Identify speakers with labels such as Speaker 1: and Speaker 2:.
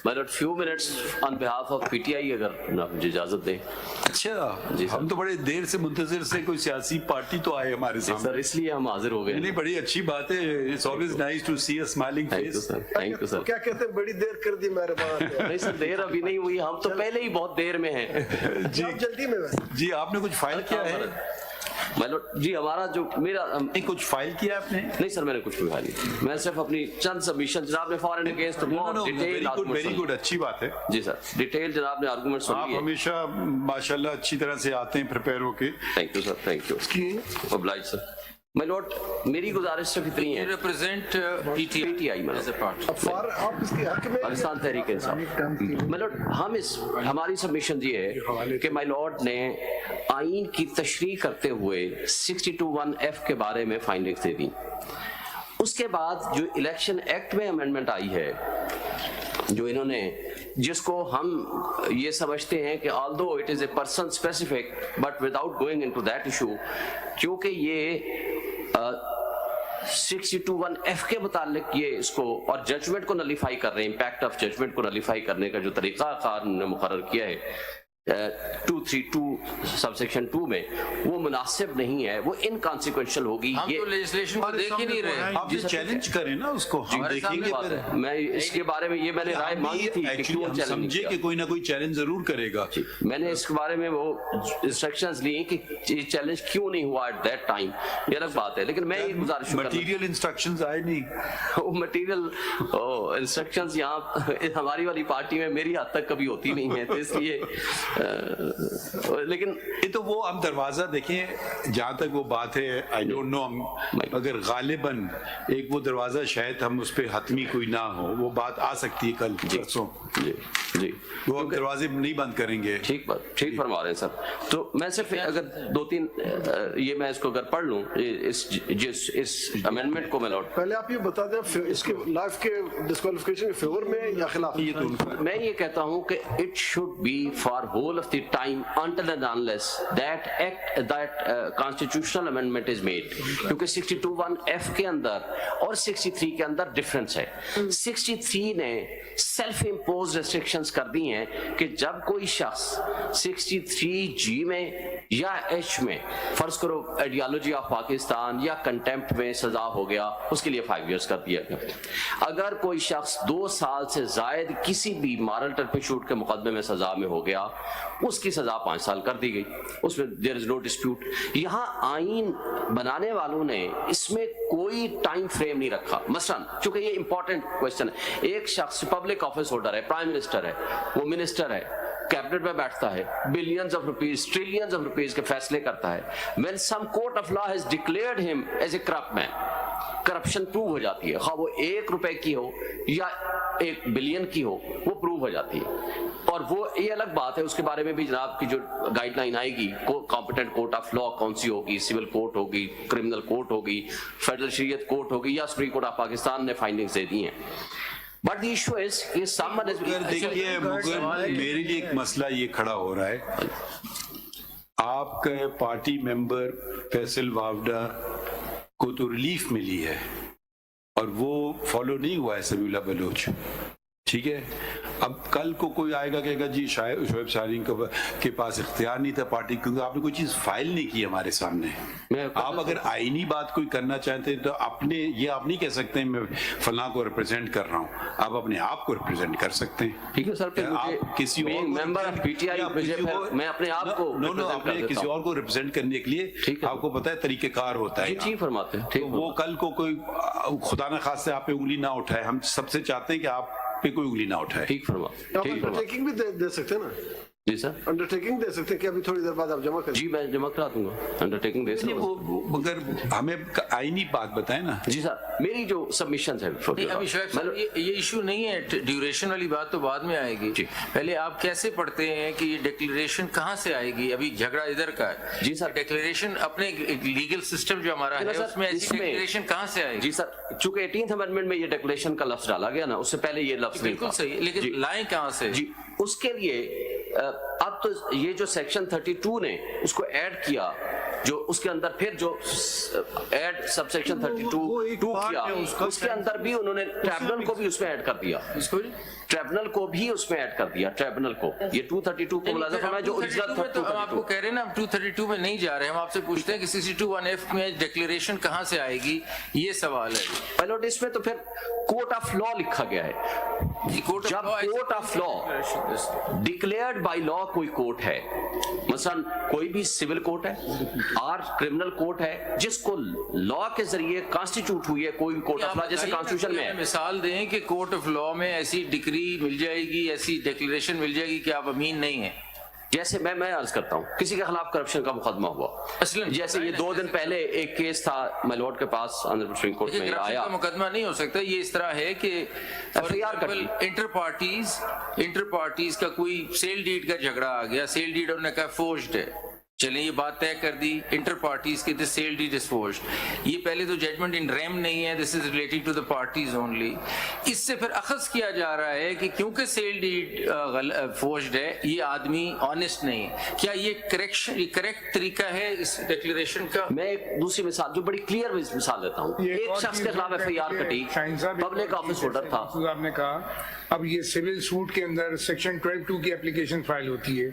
Speaker 1: My lord, few minutes on behalf of PTI अगर आप मुझे इजाजत दें।
Speaker 2: अच्छा, हम तो बड़े देर से मुंतजिर से कोई सियासी पार्टी तो आए हमारे सामने।
Speaker 1: सर इसलिए हम हाजिर हो गए।
Speaker 2: नहीं, बड़ी अच्छी बात है। It's always nice to see a smiling face.
Speaker 1: Thank you sir.
Speaker 3: क्या कहते हैं, बड़ी देर कर दी मेरे बात।
Speaker 1: नहीं सर, देर अभी नहीं हुई, हम तो पहले ही बहुत देर में हैं।
Speaker 3: जी जल्दी में बस।
Speaker 2: जी, आपने कुछ फाइल किया है?
Speaker 1: जी हमारा जो मेरा
Speaker 2: नहीं, कुछ फाइल किया आपने?
Speaker 1: नहीं सर, मैंने कुछ भी कहा नहीं। मैं सिर्फ अपनी चंद सबमिशन, जनाब ने for and against
Speaker 2: very good, अच्छी बात है।
Speaker 1: जी सर, डिटेल जनाब ने आर्गुमेंट सुन
Speaker 2: आप
Speaker 1: लिए।
Speaker 2: हमेशा माशाल्लाह अच्छी तरह से आते हैं प्रिपेयर होके।
Speaker 1: Thank you sir, thank you. Oblige sir. My lord, मेरी गुजारिश सिर्फ इतनी है।
Speaker 4: represent
Speaker 1: PTI
Speaker 4: as a party.
Speaker 3: For आप इसके हक में
Speaker 1: पाकिस्तान तहरीक इंसाफ। माय लॉर्ड, हम हमारी सबमिशन ये है कि माय लॉर्ड ने आइन की तशरीह करते हुए 62(1)(f के बारे में फाइंडिंग्स दे दी। उसके बाद जो इलेक्शन एक्ट में अमेंडमेंट आई है, जो इन्होंने, जिसको हम ये समझते हैं कि although it is a person specific but without going into that issue, क्योंकि ये 62(1)(f के मुतालिक ये इसको और जजमेंट को नलीफाई कर रहे हैं, इम्पैक्ट ऑफ जजमेंट को नलीफाई करने का जो तरीका कार ने मुकर्रर किया है 232 सबसेक्शन 2 में, वो मुनासिब नहीं है, वो इनकॉन्सिक्वेंशियल होगी।
Speaker 4: हम तो लेजिस्लेशन को देख ही नहीं रहे।
Speaker 2: आप चैलेंज करें ना उसको, हम देखेंगे फिर।
Speaker 1: मैं इसके बारे में ये मैंने राय मांगी थी कि क्यों
Speaker 2: हम
Speaker 1: चैलेंज
Speaker 2: समझे कि कोई ना कोई चैलेंज जरूर करेगा।
Speaker 1: मैंने इसके बारे में वो इंस्ट्रक्शंस लिए कि ये चैलेंज क्यों नहीं हुआ एट दैट टाइम, ये अलग बात है। लेकिन मैं ये गुजारिश
Speaker 2: मटेरियल इंस्ट्रक्शंस आए नहीं।
Speaker 1: वो मटेरियल इंस्ट्रक्शंस यहाँ हमारी वाली पार्टी में मेरी हद तक कभी होती नहीं है, तो इसलिए लेकिन
Speaker 2: ये तो वो हम दरवाजा देखें, जहाँ तक वो बात है, आई डोंट नो, अगर गालिबन एक वो दरवाजा शायद हम उस पर हतमी कोई ना हो, वो बात आ सकती है कल परसों।
Speaker 1: जी जी,
Speaker 2: वो हम दरवाजे नहीं बंद करेंगे।
Speaker 1: ठीक बात, ठीक फरमा रहे हैं सर। तो मैं सिर्फ अगर 2-3 ये मैं इसको अगर पढ़ लूँ इस अमेंडमेंट को, मैं लौट
Speaker 3: पहले आप ये बता दें इसके लाइफ के डिस्क्वालिफिकेशन के फेवर में या खिलाफ।
Speaker 1: मैं ये कहता हूँ कि it should be for whole of the time until and unless that constitutional amendment is made, क्योंकि 62(1)(f के अंदर और 63 के अंदर डिफरेंस है। 63 ने सेल्फ इम्पोज रेस्ट्रिक्शंस कर दी हैं कि जब कोई शख्स 63G में या H में, फर्ज करो आइडियोलॉजी ऑफ पाकिस्तान या कंटेम्प्ट में सजा हो गया, उसके लिए 5 years कर दिया गया। अगर कोई शख्स 2 साल से जायद किसी भी मॉरल टर्पिट्यूड के मुकदमे में सजा में हो गया, उसकी सजा 5 साल कर दी गई, उसमें देयर इज नो डिस्प्यूट। यहाँ आइन बनाने वालों ने इसमें कोई टाइम फ्रेम नहीं रखा। मसलन चूंकि ये इंपॉर्टेंट क्वेश्चन है, एक शख्स पब्लिक ऑफिस होल्डर है, प्राइम मिनिस्टर है, वो मिनिस्टर है, कैबिनेट में बैठता है, billions of rupees, trillions of rupees के फैसले करता है। When some court of law has declared him as a corrupt man, corruption prove हो जाती है, खा वो 1 रुपए की हो या 1 बिलियन की हो, वो प्रूव हो जाती है। और वो ये अलग बात है, उसके बारे में भी जनाब की जो गाइडलाइन आएगी, कॉम्पिटेंट कोर्ट ऑफ लॉ कौन सी होगी, सिविल कोर्ट होगी, क्रिमिनल कोर्ट होगी, फेडरल शरीयत कोर्ट होगी, या सुप्रीम कोर्ट ऑफ पाकिस्तान ने फाइंडिंग्स दे दी हैं। बट द इशू इज कि समवन इज,
Speaker 2: देखिए मेरे लिए एक मसला ये खड़ा हो रहा है, आपका पार्टी मेंबर फैसल वावडा को तो रिलीफ मिली है और वो फॉलो नहीं हुआ है सबीउल्ला बलोच, ठीक है। अब कल को कोई आएगा कहेगा जी शायद शोएब शाहीन के पास इख्तियार नहीं था पार्टी, क्योंकि आपने कोई चीज फाइल नहीं की हमारे सामने। आप अगर आईनी बात कोई करना चाहते हैं तो अपने ये आप नहीं कह सकते मैं फलां को रिप्रेजेंट कर रहा हूँ, आप अपने आप को रिप्रेजेंट कर सकते हैं।
Speaker 1: ठीक है सर, फिर
Speaker 2: आप किसी और
Speaker 1: मेंबर ऑफ पीटीआई मैं अपने आप को
Speaker 2: अपने किसी और को रिप्रेजेंट करने के लिए आपको पता है तरीकेकार होता है।
Speaker 1: ठीक फरमाते हैं।
Speaker 2: तो वो कल को कोई खुदा न खास्ते आप पे उंगली ना उठाए, हम सबसे चाहते हैं कि आप पे कोई उंगली ना उठाए।
Speaker 1: ठीक फरमा, ठीक फरमा।
Speaker 3: अंडरटेकिंग भी दे सकते हैं ना
Speaker 1: जी सर,
Speaker 3: अंडरटेकिंग दे सकते हैं कि अभी थोड़ी देर बाद आप जमा करें।
Speaker 1: जी मैं जमा करा दूंगा, अंडरटेकिंग दे सकते
Speaker 2: वो मगर हमें आईनी बात बताए ना।
Speaker 1: जी सर, मेरी जो सबमिशन है
Speaker 4: अभी शायद ये इशू नहीं है, ड्यूरेशन वाली बात तो बाद में आएगी। पहले आप कैसे पढ़ते हैं कि ये डिक्लेरेशन कहाँ से आएगी? अभी झगड़ा इधर का है।
Speaker 1: जी सर,
Speaker 4: डिक्लेरेशन अपने लीगल सिस्टम जो हमारा है उसमें ऐसी डिक्लेरेशन कहाँ से आएगी?
Speaker 1: जी सर, चूंकि 18th अमेंडमेंट में ये डिक्लेरेशन का लफ्ज डाला गया ना, उससे पहले ये लफ्ज नहीं था।
Speaker 4: बिल्कुल सही, लेकिन लाएं कहाँ से?
Speaker 1: जी, उसके लिए अब तो ये जो सेक्शन 32 ने उसको ऐड किया جو اس کے اندر پھر جو ایڈ سب سیکشن 32(2) کیا اس کے اندر بھی انہوں نے ٹریبونل کو بھی اس میں ایڈ کر دیا, ٹریبونل کو بھی اس میں ایڈ کر دیا, ٹریبونل کو یہ 232 کو ملازم فرمایا جو اوریجنل تھا.
Speaker 4: تو ہم آپ کو کہہ رہے ہیں نا, ہم 232 میں نہیں جا رہے, ہم آپ سے پوچھتے ہیں کہ 62(1)(f) میں ڈکلیریشن کہاں سے آئے گی, یہ سوال ہے.
Speaker 1: پائلوٹ اس میں تو پھر کورٹ آف لا لکھا گیا ہے. جب court of law declared by law کوئی کورٹ ہے, مثلا کوئی بھی سول کورٹ ہے اور کرمنل کورٹ ہے جس کو لا کے ذریعے کانسٹیٹیوٹ ہوئی ہے کوئی بھی کورٹ آف لا, جیسے کانسٹیٹیوشن میں ہے.
Speaker 4: مثال دیں کہ کورٹ آف لا میں ایسی ڈگری مل جائے گی, ایسی ڈکلیریشن مل جائے گی کہ آپ امین نہیں ہیں.
Speaker 1: جیسے میں عرض کرتا ہوں, کسی کے خلاف کرپشن کا مقدمہ ہوا, جیسے یہ 2 دن پہلے ایک کیس تھا مائی لارڈ کے پاس آنریبل سپریم کورٹ میں آیا.
Speaker 4: مقدمہ نہیں ہو سکتا, یہ اس طرح ہے کہ انٹر پارٹیز کا کوئی سیل ڈیڈ کا جھگڑا آ گیا, سیل ڈیڈ انہوں نے کہا فورجڈ ہے, چلیں یہ بات طے کر دی انٹر پارٹیز کے, دس سیل ڈیڈ از فورجڈ. یہ پہلے تو ججمنٹ ان ریم نہیں ہے, this is relating to the parties only. اس سے پھر اخذ کیا جا رہا ہے کہ کیونکہ سیل ڈیڈ فورجڈ ہے یہ آدمی آنےسٹ نہیں ہے. کیا یہ کریکٹ طریقہ ہے اس ڈکلیریشن کا؟
Speaker 1: میں ایک دوسری مثال جو بڑی کلیئر مثال دیتا ہوں. ایک شخص کے خلاف FIR کٹی, پبلک آفس ہولڈر تھا.
Speaker 5: آپ نے کہا اب یہ سول سوٹ کے اندر سیکشن 12(2) کی اپلیکیشن فائل ہوتی ہے,